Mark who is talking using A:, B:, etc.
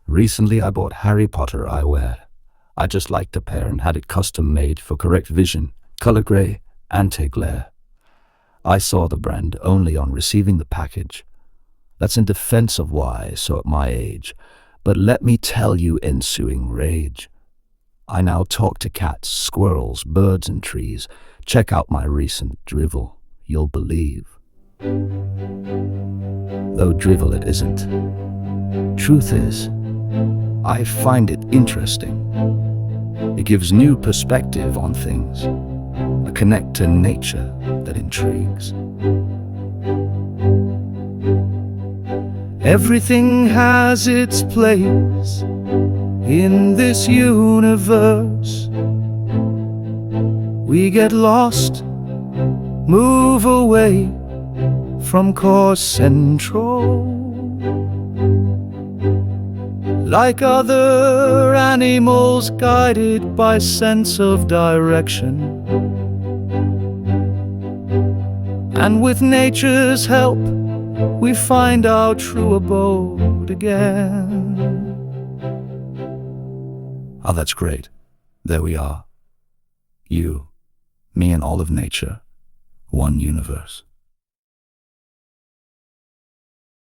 A: Recently, I bought Harry Potter eyewear. I just liked a pair and had it custom made for correct vision, color gray, anti-glare. I saw the brand only on receiving the package. That's in defense of why, so at my age. But let me tell you ensuing rage. I now talk to cats, squirrels, birds and trees. Check out my recent drivel, you'll believe. Though drivel it isn't. Truth is, I find it interesting. It gives new perspective on things, a connect to nature that intrigues. Everything has its place in this universe. We get lost, move away from course central. Like other animals guided by sense of direction. And with nature's help, we find our true abode again. Oh, that's great. There we are. You, me and all of nature, one universe.